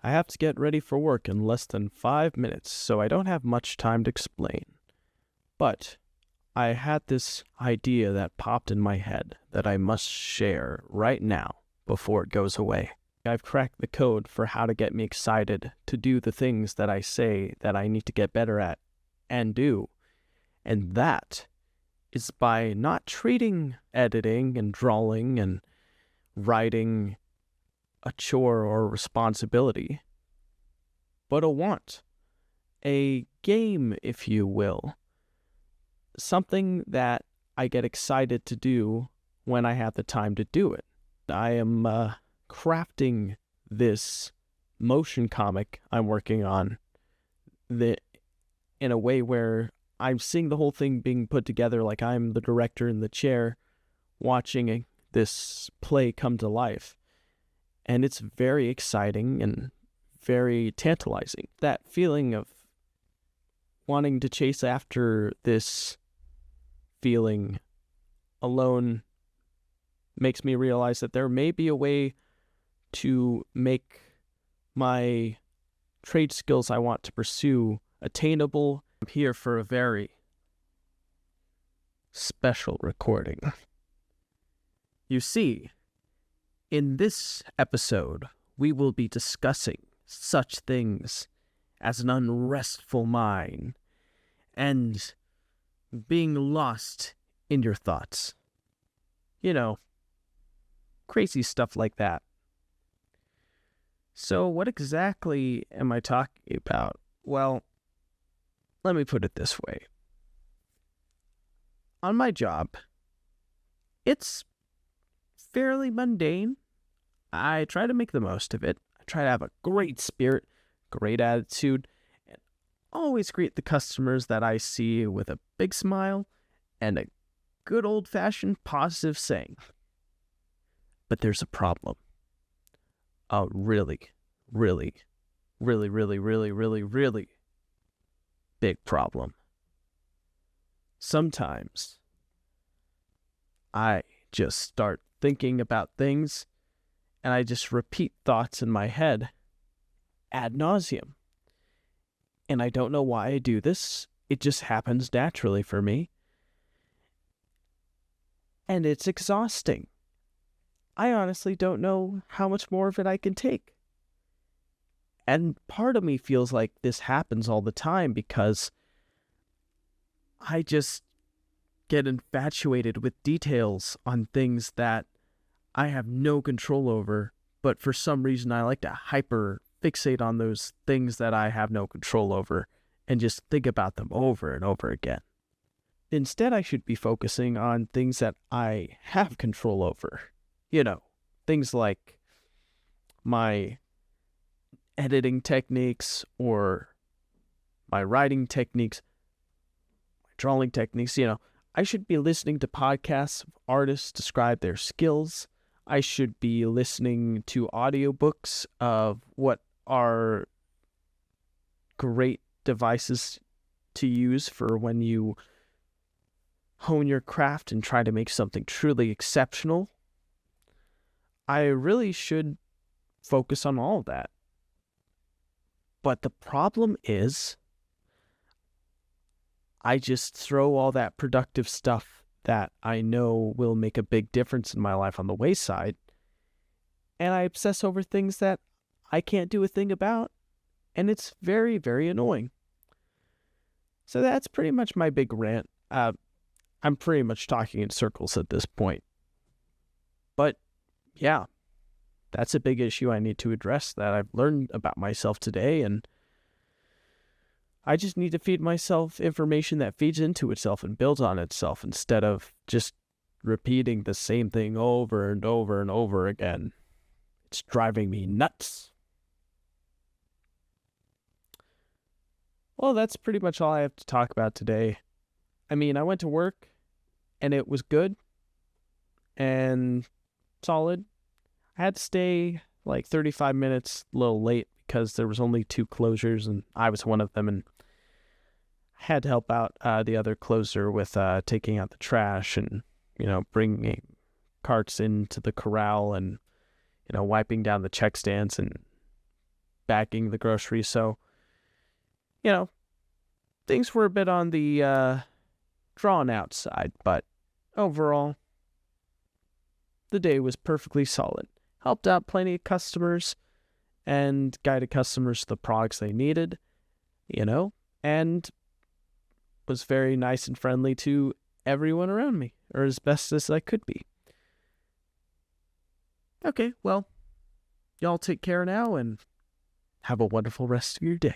I have to get ready for work in less than 5 minutes, so I don't have much time to explain. But I had this idea that popped in my head that I must share right now before it goes away. I've cracked the code for how to get me excited to do the things that I say that I need to get better at and do. And that is by not treating editing and drawing and writing a chore or responsibility, but a want, a game, if you will, something that I get excited to do when I have the time to do it. I am crafting this motion comic I'm working on in a way where I'm seeing the whole thing being put together like I'm the director in the chair watching this play come to life. And it's very exciting and very tantalizing. That feeling of wanting to chase after this feeling alone makes me realize that there may be a way to make my trade skills I want to pursue attainable. I'm here for a very special recording. You see, in this episode, we will be discussing such things as an unrestful mind and being lost in your thoughts. You know, crazy stuff like that. So what exactly am I talking about? Well, let me put it this way. On my job, it's fairly mundane. I try to make the most of it. I try to have a great spirit, great attitude, and always greet the customers that I see with a big smile and a good old-fashioned positive saying. But there's a problem. A really big problem. Sometimes I just start thinking about things and I just repeat thoughts in my head ad nauseum. And I don't know why I do this. It just happens naturally for me. And it's exhausting. I honestly don't know how much more of it I can take. And part of me feels like this happens all the time because I just get infatuated with details on things that I have no control over, but for some reason I like to hyper fixate on those things that I have no control over and just think about them over and over again. Instead, I should be focusing on things that I have control over. You know, things like my editing techniques or my writing techniques, my drawing techniques. I should be listening to podcasts of artists describe their skills. I should be listening to audiobooks of what are great devices to use for when you hone your craft and try to make something truly exceptional. I really should focus on all of that. But the problem is, I just throw all that productive stuff that I know will make a big difference in my life on the wayside, and I obsess over things that I can't do a thing about, and it's very, very annoying. So that's pretty much my big rant. I'm pretty much talking in circles at this point. But yeah, that's a big issue I need to address that I've learned about myself today, and I just need to feed myself information that feeds into itself and builds on itself instead of just repeating the same thing over and over and over again. It's driving me nuts. Well, that's pretty much all I have to talk about today. I mean, I went to work and it was good and solid. I had to stay like 35 minutes a little late because there was only 2 closers and I was one of them, and I had to help out the other closer with taking out the trash and, bringing carts into the corral and, wiping down the check stands and bagging the groceries. So, you know, things were a bit on the drawn out side, but overall, the day was perfectly solid. Helped out plenty of customers and guided customers to the products they needed, and was very nice and friendly to everyone around me, or as best as I could be. Okay, well, y'all take care now and have a wonderful rest of your day.